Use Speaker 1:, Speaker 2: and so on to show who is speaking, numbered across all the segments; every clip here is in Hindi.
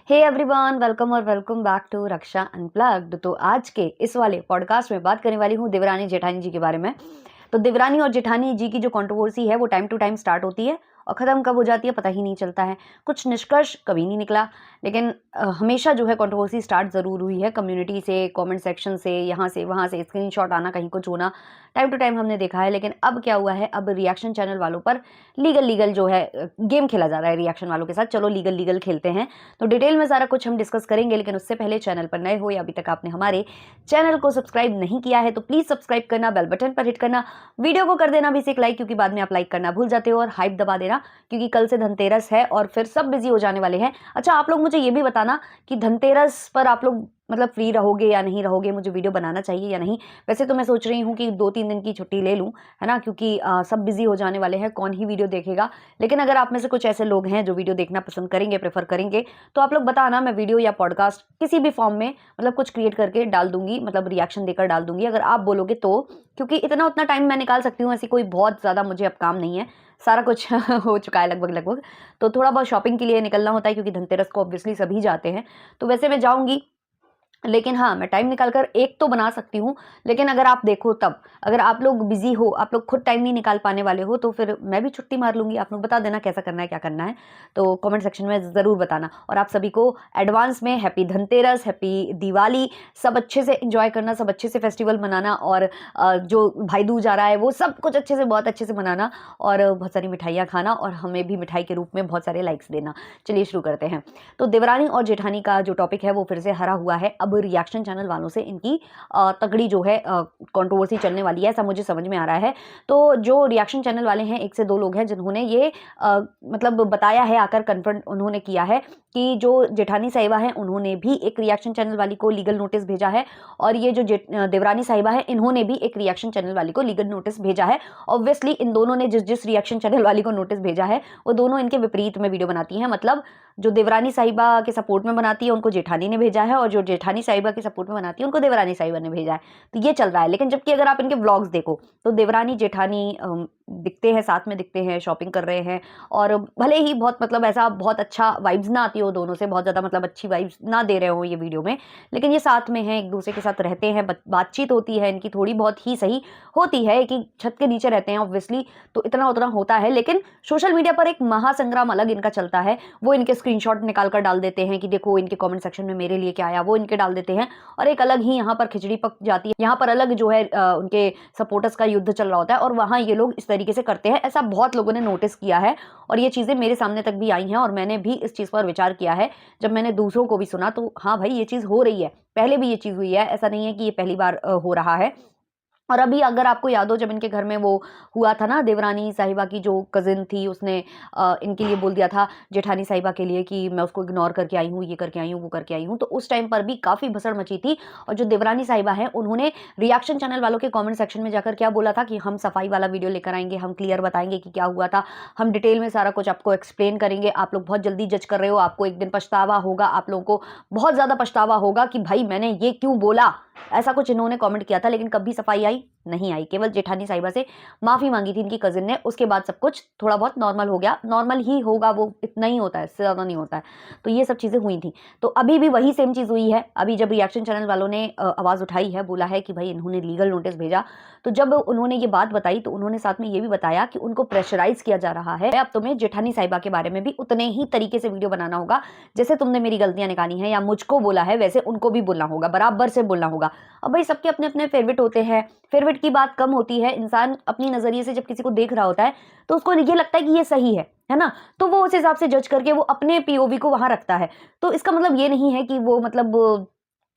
Speaker 1: हे एवरीवन, वेलकम और welcome back to Raksha unplugged. तो आज के इस वाले पॉडकास्ट में बात करने वाली हूँ देवरानी जेठानी जी के बारे में। तो देवरानी और जेठानी जी की जो कंट्रोवर्सी है वो टाइम टू टाइम स्टार्ट होती है और ख़त्म कब हो जाती है पता ही नहीं चलता है। कुछ निष्कर्ष कभी नहीं निकला, लेकिन हमेशा जो है कंट्रोवर्सी स्टार्ट ज़रूर हुई है कम्युनिटी से, कमेंट सेक्शन से, यहाँ से वहाँ से स्क्रीनशॉट आना, कहीं कुछ होना, टाइम टू टाइम हमने देखा है। लेकिन अब क्या हुआ है, अब रिएक्शन चैनल वालों पर लीगल जो है गेम खेला जा रहा है रिएक्शन वालों के साथ। चलो लीगल खेलते हैं, तो डिटेल में सारा कुछ हम डिस्कस करेंगे। लेकिन उससे पहले चैनल पर नए हो या अभी तक आपने हमारे चैनल को सब्सक्राइब नहीं किया है तो प्लीज़ सब्सक्राइब करना, बेल बटन पर हिट करना, वीडियो को कर देना भी एक लाइक, क्योंकि बाद में आप लाइक करना भूल जाते हो, और हाइप दबा देना क्योंकि कल से धनतेरस है और फिर सब बिजी हो जाने वाले हैं। अच्छा, आप लोग मुझे ये भी बताना कि धनतेरस पर आप लोग मतलब फ्री रहोगे या नहीं रहोगे, मुझे वीडियो बनाना चाहिए या नहीं। वैसे तो मैं सोच रही हूँ कि 2-3 दिन की छुट्टी ले लूँ, है ना, क्योंकि सब बिजी हो जाने वाले हैं, कौन ही वीडियो देखेगा। लेकिन अगर आप में से कुछ ऐसे लोग हैं जो वीडियो देखना पसंद करेंगे, प्रेफर करेंगे, तो आप लोग बताना, मैं वीडियो या पॉडकास्ट किसी भी फॉर्म में मतलब कुछ क्रिएट करके डाल दूंगी, मतलब रिएक्शन देकर डाल दूंगी अगर आप बोलोगे तो। क्योंकि इतना उतना टाइम मैं निकाल सकती हूँ, ऐसी कोई बहुत ज़्यादा मुझे अब काम नहीं है, सारा कुछ हो चुका है लगभग। तो थोड़ा बहुत शॉपिंग के लिए निकलना होता है क्योंकि धनतेरस को ऑब्वियसली सभी जाते हैं, तो वैसे मैं जाऊंगी। लेकिन हाँ, मैं टाइम निकाल कर एक तो बना सकती हूँ। लेकिन अगर आप देखो तब, अगर आप लोग बिजी हो, आप लोग खुद टाइम नहीं निकाल पाने वाले हो, तो फिर मैं भी छुट्टी मार लूंगी। आप लोग बता देना कैसा करना है, क्या करना है, तो कमेंट सेक्शन में ज़रूर बताना। और आप सभी को एडवांस में हैप्पी धनतेरस, हैप्पी दिवाली। सब अच्छे से एंजॉय करना, सब अच्छे से फेस्टिवल मनाना, और जो भाई दूज आ रहा है वो सब कुछ अच्छे से, बहुत अच्छे से मनाना, और बहुत सारी मिठाइयाँ खाना, और हमें भी मिठाई के रूप में बहुत सारे लाइक्स देना। चलिए शुरू करते हैं। तो देवरानी और जेठानी का जो टॉपिक है वो फिर से हरा हुआ है। अब रिएक्शन चैनल वालों से इनकी तगड़ी जो है कंट्रोवर्सी चलने वाली है, ऐसा मुझे समझ में आ रहा है। तो जो रिएक्शन चैनल वाले हैं, 1 से 2 लोग हैं जिन्होंने ये मतलब बताया है, आकर कन्फ्रंट उन्होंने किया है कि जो जेठानी साहिबा है उन्होंने भी एक रिएक्शन चैनल वाली को लीगल नोटिस भेजा है, और ये जो देवरानी साहिबा है इन्होंने भी एक रिएक्शन चैनल वाली को लीगल नोटिस भेजा है। ऑब्वियसली इन दोनों ने जिस रिएक्शन चैनल वाली को नोटिस भेजा है वो दोनों इनके विपरीत में वीडियो बनाती हैं। मतलब जो देवरानी साहिबा के सपोर्ट में बनाती है उनको जेठानी ने भेजा है, और जो जेठानी साहिबा के सपोर्ट में बनाती है उनको देवरानी साहिबा ने भेजा है। तो ये चल रहा है। लेकिन जबकि अगर आप इनके व्लॉग्स देखो तो देवरानी जेठानी दिखते हैं, साथ में दिखते हैं, शॉपिंग कर रहे हैं, और भले ही बहुत मतलब ऐसा बहुत अच्छा वाइब्स ना आती हो दोनों से, बहुत ज़्यादा मतलब अच्छी वाइब्स ना दे रहे हो ये वीडियो में, लेकिन ये साथ में हैं, एक दूसरे के साथ रहते हैं, बातचीत होती है इनकी, थोड़ी बहुत ही सही होती है कि छत के नीचे रहते हैं ऑब्वियसली, तो इतना उतना होता है। लेकिन सोशल मीडिया पर एक महासंग्राम अलग इनका चलता है। वो इनके स्क्रीनशॉट निकाल कर डाल देते हैं कि देखो इनके कमेंट सेक्शन में मेरे लिए क्या आया, वो इनके डाल देते हैं, और एक अलग ही यहाँ पर खिचड़ी पक जाती है। यहाँ पर अलग जो है उनके सपोर्टर्स का युद्ध चल रहा होता है, और वहाँ ये लोग इस तरीके से करते हैं। ऐसा बहुत लोगों ने नोटिस किया है, और ये चीज़ें मेरे सामने तक भी आई हैं, और मैंने भी इस चीज़ पर विचार किया है। जब मैंने दूसरों को भी सुना तो हाँ भाई, ये चीज़ हो रही है, पहले भी ये चीज़ हुई है, ऐसा नहीं है कि ये पहली बार हो रहा है। और अभी अगर आपको याद हो, जब इनके घर में वो हुआ था ना, देवरानी साहिबा की जो कजिन थी उसने इनके लिए बोल दिया था जेठानी साहिबा के लिए कि मैं उसको इग्नोर करके आई हूँ, ये करके आई हूँ, वो करके आई हूँ, तो उस टाइम पर भी काफ़ी भसड़ मची थी। और जो देवरानी साहिबा है उन्होंने रिएक्शन चैनल वालों के कमेंट सेक्शन में जाकर क्या बोला था कि हम सफाई वाला वीडियो लेकर आएंगे, हम क्लियर बताएंगे कि क्या हुआ था, हम डिटेल में सारा कुछ आपको एक्सप्लेन करेंगे। आप लोग बहुत जल्दी जज कर रहे हो, आपको एक दिन पछतावा होगा, आप लोगों को बहुत ज़्यादा पछतावा होगा कि भाई मैंने ये क्यों बोला, ऐसा कुछ इन्होंने कमेंट किया था। लेकिन कभी सफाई आई नहीं आई, केवल जेठानी साहिबा से माफी मांगी थी इनकी कजिन ने, उसके बाद सब कुछ थोड़ा बहुत नॉर्मल हो गया। नॉर्मल ही होगा, वो इतना ही होता है, इससे ज़्यादा नहीं होता है। तो ये सब चीज़ें हुई थी। तो अभी भी वही सेम चीज़ हुई है। अभी जब रिएक्शन चैनल वालों ने आवाज़ उठाई है, बोला है कि भाई इन्होंने लीगल नोटिस भेजा, तो जब उन्होंने ये बात बताई तो उन्होंने साथ में ये भी बताया कि उनको प्रेशराइज किया जा रहा है। अब तुम्हें जेठानी साहिबा के बारे में भी उतने ही तरीके से वीडियो बनाना होगा, जैसे तुमने मेरी गलतियां निकाली हैं या मुझको बोला है, वैसे उनको भी बोलना होगा, बराबर से बोलना होगा। अब भाई सबके अपने अपने फेवरेट होते हैं, फेवरेट की बात कम होती है। इंसान अपनी नजरिए से जब किसी को देख रहा होता है तो उसको ये लगता है कि ये सही है ना, तो वो उस हिसाब से जज करके वो अपने पीओवी को वहां रखता है। तो इसका मतलब ये नहीं है कि वो मतलब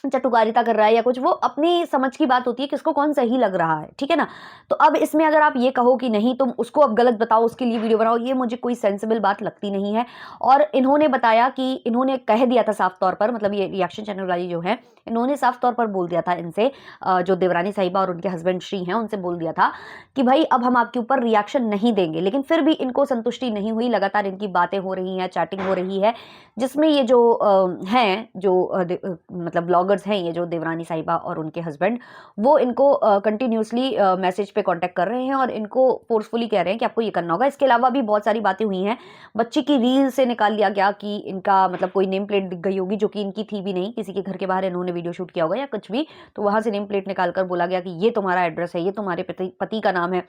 Speaker 1: चटुकारिता कर रहा है या कुछ, वो अपनी समझ की बात होती है कि उसको कौन सही लग रहा है, ठीक है ना। तो अब इसमें अगर आप ये कहो कि नहीं तुम उसको अब गलत बताओ, उसके लिए वीडियो बनाओ, ये मुझे कोई सेंसिबल बात लगती नहीं है। और इन्होंने बताया कि इन्होंने कह दिया था साफ तौर पर, मतलब ये रिएक्शन चैनल वाली जो है, इन्होंने साफ तौर पर बोल दिया था इनसे, जो देवरानी साहिबा और उनके हस्बैंड श्री हैं उनसे बोल दिया था कि भाई अब हम आपके ऊपर रिएक्शन नहीं देंगे। लेकिन फिर भी इनको संतुष्टि नहीं हुई, लगातार इनकी बातें हो रही हैं, चैटिंग हो रही है, जिसमें ये जो हैं जो मतलब ब्लॉगर ब्लॉगर्स हैं ये जो देवरानी साहिबा और उनके हस्बैंड, वो इनको कंटिन्यूसली मैसेज पे कांटेक्ट कर रहे हैं और इनको फोर्सफुली कह रहे हैं कि आपको ये करना होगा। इसके अलावा भी बहुत सारी बातें हुई हैं। बच्ची की रील से निकाल लिया गया कि इनका मतलब कोई नेम प्लेट दिख गई होगी जो कि इनकी थी भी नहीं, किसी के घर के बाहर इन्होंने वीडियो शूट किया होगा या कुछ भी, तो वहां से नेम प्लेट निकाल कर बोला गया कि ये तुम्हारा एड्रेस है, ये तुम्हारे पति का नाम है।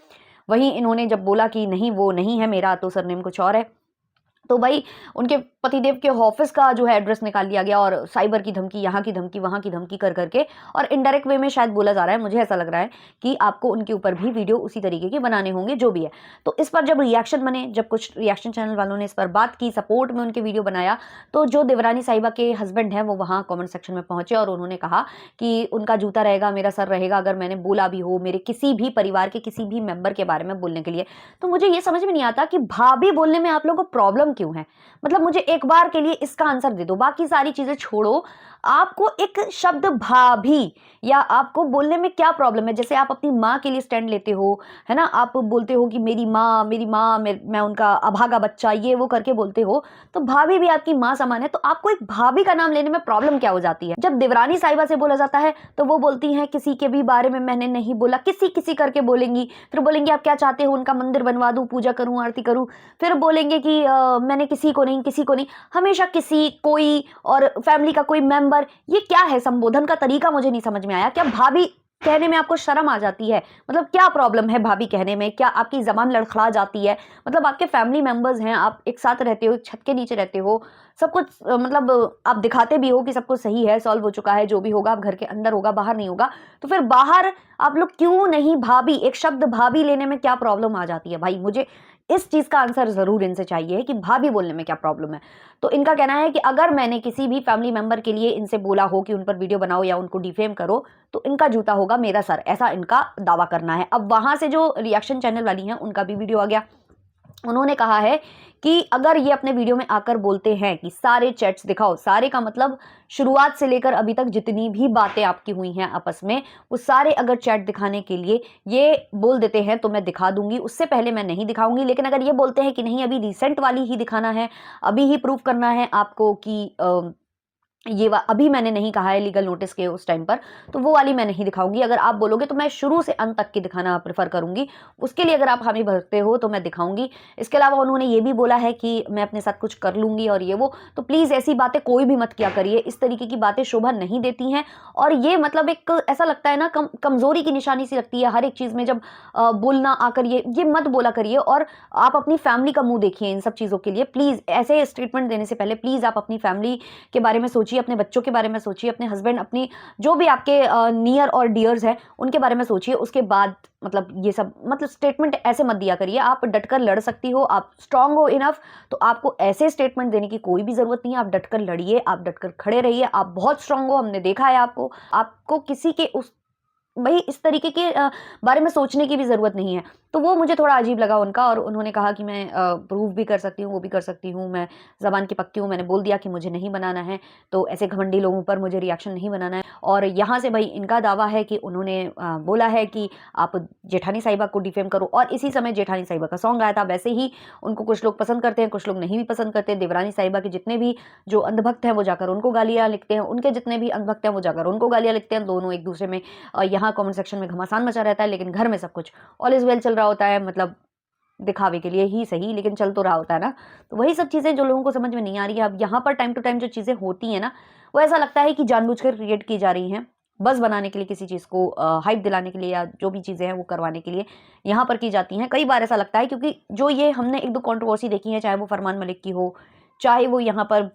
Speaker 1: वहीं इन्होंने जब बोला कि नहीं वो नहीं है मेरा, तो सरनेम कुछ और है, तो भाई उनके पतिदेव के ऑफिस का जो है एड्रेस निकाल लिया गया और साइबर की धमकी, यहाँ की धमकी, वहां की धमकी कर करके, और इनडायरेक्ट वे में शायद बोला जा रहा है, मुझे ऐसा लग रहा है कि आपको उनके ऊपर भी वीडियो उसी तरीके के बनाने होंगे जो भी है। तो इस पर जब रिएक्शन बने, जब कुछ रिएक्शन चैनल वालों ने इस पर बात की, सपोर्ट में उनके वीडियो बनाया, तो जो देवरानी साहिबा के हस्बैंड है वो वहां कॉमेंट सेक्शन में पहुंचे और उन्होंने कहा कि उनका जूता रहेगा मेरा सर रहेगा अगर मैंने बोला भी हो मेरे किसी भी परिवार के किसी भी मेंबर के बारे में बोलने के लिए। तो मुझे ये समझ में नहीं आता कि भाभी बोलने में आप लोगों को प्रॉब्लम क्यों है। मतलब मुझे एक बार के लिए इसका आंसर दे दो, बाकी सारी चीजें छोड़ो। आपको एक शब्द भाभी या आपको बोलने में क्या प्रॉब्लम है? जैसे आप अपनी माँ के लिए स्टैंड लेते हो, है ना, आप बोलते हो कि मेरी माँ, मैं उनका अभागा बच्चा, ये वो करके बोलते हो, तो भाभी भी आपकी माँ समान है। तो आपको एक भाभी का नाम लेने में प्रॉब्लम क्या हो जाती है? जब देवरानी साहिबा से बोला जाता है तो वो बोलती हैं किसी के भी बारे में मैंने नहीं बोला, किसी किसी करके बोलेंगी, फिर बोलेंगी आप क्या चाहते हो, उनका मंदिर बनवा दूं, पूजा करूं, आरती करूं, फिर बोलेंगे कि मैंने किसी को नहीं, हमेशा किसी, कोई और फैमिली का कोई मेंबर। ये क्या है? संबोधन का तरीका मुझे नहीं समझ में आया। क्या भाभी कहने में आपको शर्म आ जाती है? मतलब क्या प्रॉब्लम है भाभी कहने में? क्या आपकी जबान लड़खड़ा जाती है? मतलब आपके फैमिली मेंबर्स हैं, आप एक साथ रहते हो, एक छत के नीचे रहते हो, सब कुछ मतलब आप दिखाते भी हो कि सब कुछ सही है, सॉल्व हो चुका है, जो भी होगा आप घर के अंदर होगा, बाहर नहीं होगा, तो फिर बाहर आप लोग क्यों नहीं भाभी, एक शब्द भाभी लेने में क्या प्रॉब्लम आ जाती है? भाई मुझे इस चीज का आंसर जरूर इनसे चाहिए कि भाभी बोलने में क्या प्रॉब्लम है। तो इनका कहना है कि अगर मैंने किसी भी फैमिली मेंबर के लिए इनसे बोला हो कि उन पर वीडियो बनाओ या उनको डिफेम करो, तो इनका जूता होगा मेरा सर, ऐसा इनका दावा करना है। अब वहां से जो रिएक्शन चैनल वाली हैं उनका भी वीडियो आ गया। उन्होंने कहा है कि अगर ये अपने वीडियो में आकर बोलते हैं कि सारे चैट्स दिखाओ, सारे का मतलब शुरुआत से लेकर अभी तक जितनी भी बातें आपकी हुई हैं आपस में, वो सारे अगर चैट दिखाने के लिए ये बोल देते हैं तो मैं दिखा दूंगी, उससे पहले मैं नहीं दिखाऊंगी। लेकिन अगर ये बोलते हैं कि नहीं अभी रिसेंट वाली ही दिखाना है, अभी ही प्रूव करना है आपको कि अभी मैंने नहीं कहा है लीगल नोटिस के उस टाइम पर, तो वो वाली मैं नहीं दिखाऊंगी। अगर आप बोलोगे तो मैं शुरू से अंत तक की दिखाना प्रेफर करूंगी, उसके लिए अगर आप हामी भरते हो तो मैं दिखाऊंगी। इसके अलावा उन्होंने ये भी बोला है कि मैं अपने साथ कुछ कर लूंगी और ये वो, तो प्लीज ऐसी बातें कोई भी मत किया करिए, इस तरीके की बातें शोभा नहीं देती हैं। और ये मतलब एक ऐसा लगता है ना कमजोरी की निशानी सी लगती है हर एक चीज में, जब बोलना आकर ये मत बोला करिए। और आप अपनी फैमिली का मुंह देखिए इन सब चीजों के लिए। प्लीज ऐसे स्टेटमेंट देने से पहले प्लीज आप अपनी फैमिली के बारे में सोचिए, अपने बच्चों के बारे में सोचिए, अपने हस्बैंड, अपनी जो भी आपके नियर और डियर्स हैं उनके बारे में सोचिए। उसके बाद मतलब ये सब मतलब स्टेटमेंट ऐसे मत दिया करिए। आप डटकर लड़ सकती हो, आप स्ट्रांग हो इनफ, तो आपको ऐसे स्टेटमेंट देने की कोई भी जरूरत नहीं है। आप डटकर लड़िए, आप डटकर खड़े रहिए, आप बहुत स्ट्रांग हो, हमने देखा है आपको किसी के उस भाई इस तरीके के बारे में सोचने की भी ज़रूरत नहीं है। तो वो मुझे थोड़ा अजीब लगा उनका। और उन्होंने कहा कि मैं प्रूव भी कर सकती हूँ, वो भी कर सकती हूँ, मैं ज़बान की पक्की हूँ, मैंने बोल दिया कि मुझे नहीं बनाना है, तो ऐसे घमंडी लोगों पर मुझे रिएक्शन नहीं बनाना है। और यहाँ से भाई इनका दावा है कि उन्होंने बोला है कि आप जेठानी साहिबा को डिफेम करो, और इसी समय जेठानी साहिबा का सॉन्ग आया था। वैसे ही उनको कुछ लोग पसंद करते हैं, कुछ लोग नहीं भी पसंद करते। देवरानी साहिबा के जितने भी जो अंधभक्त हैं वो जाकर उनको गालियाँ लिखते हैं, उनके जितने भी अंधभक्त हैं वो जाकर उनको गालियाँ लिखते हैं। दोनों एक दूसरे में यहाँ कमेंट सेक्शन में घमासान मचा रहता है, लेकिन घर में सब कुछ ऑल इज वेल चल रहा होता है। मतलब दिखावे के लिए ही सही, लेकिन चल तो रहा होता है ना। तो वही सब चीज़ें जो लोगों को समझ में नहीं आ रही है। अब यहाँ पर टाइम टू टाइम जो चीज़ें होती हैं ना, वो ऐसा लगता है कि जानबूझकर क्रिएट की जा रही हैं, बस बनाने के लिए, किसी चीज़ को हाइप दिलाने के लिए, या जो भी चीज़ें हैं वो करवाने के लिए यहाँ पर की जाती हैं। कई बार ऐसा लगता है, क्योंकि जो ये हमने एक दो कंट्रोवर्सी देखी है, चाहे वो फरमान मलिक की हो, चाहे वो यहाँ पर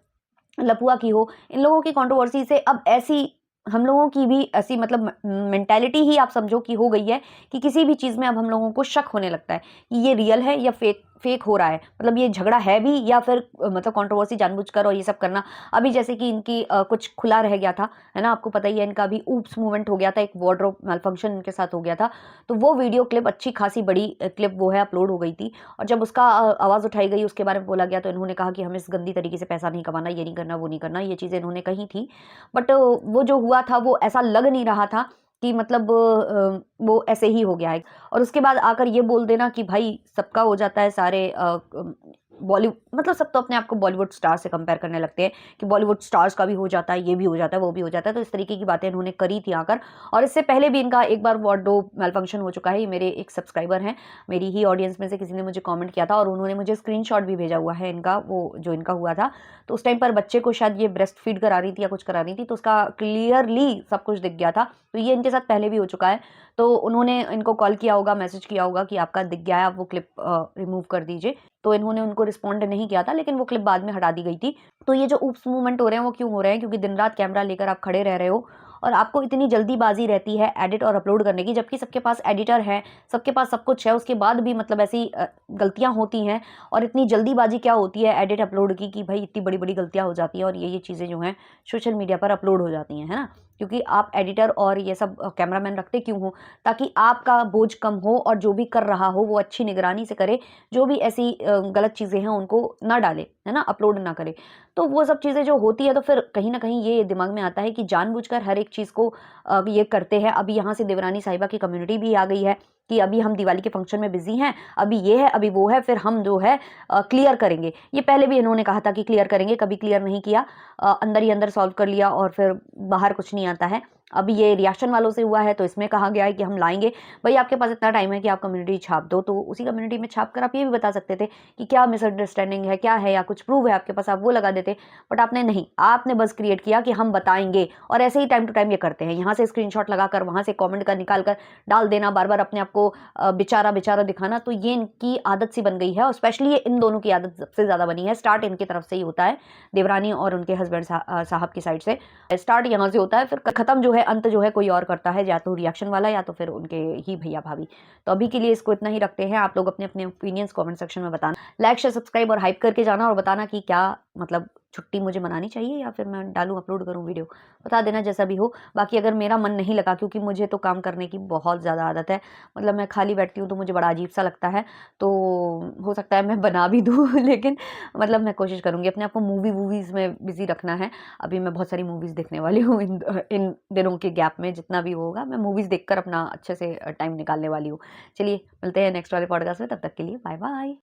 Speaker 1: लपुआ की हो, इन लोगों की कंट्रोवर्सी से अब ऐसी हम लोगों की भी ऐसी मतलब मेंटालिटी ही आप समझो कि हो गई है कि किसी भी चीज़ में अब हम लोगों को शक होने लगता है कि ये रियल है या फेक फेक हो रहा है, मतलब ये झगड़ा है भी या फिर मतलब कंट्रोवर्सी जानबूझकर और ये सब करना। अभी जैसे कि इनकी कुछ खुला रह गया था, है ना, आपको पता ही है, इनका भी ऊप्स मूवमेंट हो गया था, एक वार्डरोब मैलफंक्शन इनके साथ हो गया था। तो वो वीडियो क्लिप अच्छी खासी बड़ी क्लिप वो है अपलोड हो गई थी, और जब उसका आवाज़ उठाई गई, उसके बारे में बोला गया, तो इन्होंने कहा कि हमें इस गंदी तरीके से पैसा नहीं कमाना, ये नहीं करना, वो नहीं करना, ये चीज़ें इन्होंने कही थी। बट वो जो हुआ था वो ऐसा लग नहीं रहा था कि मतलब वो ऐसे ही हो गया है। और उसके बाद आकर ये बोल देना कि भाई सबका हो जाता है, सारे मतलब सब तो अपने आप को बॉलीवुड स्टार से कंपेयर करने लगते हैं कि बॉलीवुड स्टार्स का भी हो जाता है, ये भी हो जाता है, वो भी हो जाता है। तो इस तरीके की बातें इन्होंने करी थी आकर। और इससे पहले भी इनका एक बार वार्डरोब मेल फंक्शन हो चुका है। ये मेरे एक सब्सक्राइबर हैं, मेरी ही ऑडियंस में से किसी ने मुझे कमेंट किया था और उन्होंने मुझे स्क्रीनशॉट भी भेजा हुआ है इनका, वो जो इनका हुआ था। तो उस टाइम पर बच्चे को शायद ये ब्रेस्ट फीड करा रही थी या कुछ करा रही थी, तो उसका क्लियरली सब कुछ दिख गया था। तो ये इनके साथ पहले भी हो चुका है। तो उन्होंने इनको कॉल किया होगा, मैसेज किया होगा कि आपका दिख गया है, आप वो क्लिप रिमूव कर दीजिए। तो इन्होंने उनको रिस्पॉन्ड नहीं किया था, लेकिन वो क्लिप बाद में हटा दी गई थी। तो ये जो ऊप्स मूवमेंट हो रहे हैं वो क्यों हो रहे हैं? क्योंकि दिन रात कैमरा लेकर आप खड़े रह रहे हो और आपको इतनी जल्दीबाजी रहती है एडिट और अपलोड करने की, जबकि सबके पास एडिटर है, सबके पास सब कुछ है, उसके बाद भी मतलब ऐसी गलतियां होती हैं। और इतनी जल्दीबाजी क्या होती है एडिट अपलोड की कि भाई इतनी बड़ी बड़ी गलतियां हो जाती हैं और ये चीज़ें जो हैं सोशल मीडिया पर अपलोड हो जाती हैं, है ना। क्योंकि आप एडिटर और ये सब कैमरामैन रखते क्यों हो? ताकि आपका बोझ कम हो और जो भी कर रहा हो वो अच्छी निगरानी से करे, जो भी ऐसी गलत चीज़ें हैं उनको ना डाले, है ना, अपलोड ना करे। तो वो सब चीज़ें जो होती है तो फिर कहीं न कहीं ये दिमाग में आता है कि जानबूझकर हर एक चीज़ को ये करते हैं। अभी यहाँ से देवरानी साहिबा की कम्युनिटी भी आ गई है कि अभी हम दिवाली के फंक्शन में बिज़ी हैं, अभी ये है, अभी वो है, फिर हम जो है क्लियर करेंगे। ये पहले भी इन्होंने कहा था कि क्लियर करेंगे, कभी क्लियर नहीं किया। अंदर ही अंदर सॉल्व कर लिया और फिर बाहर कुछ नहीं आता है। अभी ये रिएक्शन वालों से हुआ है तो इसमें कहा गया है कि हम लाएँगे। भई आपके पास इतना टाइम है कि आप कम्युनिटी छाप दो, तो उसी कम्युनिटी में छाप कर आप ये भी बता सकते थे कि क्या मिसअंडरस्टैंडिंग है, क्या है, या कुछ प्रूव है आपके पास, आप वो लगा देते। बट आपने नहीं, आपने बस क्रिएट किया कि हम बताएँगे और ऐसे ही टाइम टू टाइम ये करते हैं। यहाँ से स्क्रीनशॉट लगाकर, वहाँ से कमेंट का निकाल कर डाल देना, बार-बार अपने आप को बेचारा दिखाना, तो ये इनकी आदत सी बन गई है और स्पेशली ये इन दोनों की आदत सबसे ज़्यादा बनी है। स्टार्ट इनकी तरफ से ही होता है, देवरानी और उनके हस्बैंड साहब की साइड से। स्टार्ट यहाँ से होता है, फिर खत्म जो है, अंत जो है कोई और करता है, या तो रिएक्शन वाला या तो फिर उनके ही भैया-भाभी। तो अभी के लिए इसको इतना ही रखते हैं। आप लोग अपने-अपने ओपिनियंस कमेंट सेक्शन में बताना। लाइक, शेयर, सब्सक्राइब और हाइप करके जाना और बताना कि क्या मतलब छुट्टी मुझे मनानी चाहिए या फिर मैं डालूँ, अपलोड करूँ वीडियो? बता देना जैसा भी हो। बाकी अगर मेरा मन नहीं लगा, क्योंकि मुझे तो काम करने की बहुत ज़्यादा आदत है, मतलब मैं खाली बैठती हूँ तो मुझे बड़ा अजीब-सा लगता है, तो हो सकता है मैं बना भी दूँ लेकिन मतलब मैं कोशिश करूँगी अपने आप को मूवीज़ में बिज़ी रखना है। अभी मैं बहुत सारी मूवीज़ देखने वाली हूँ इन दिनों के गैप में, जितना भी होगा मैं मूवीज़ देखकर अपना अच्छे से टाइम निकालने वाली हूँ। चलिए मिलते हैं नेक्स्ट वाले पॉडकास्ट में, तब तक के लिए बाय बाय।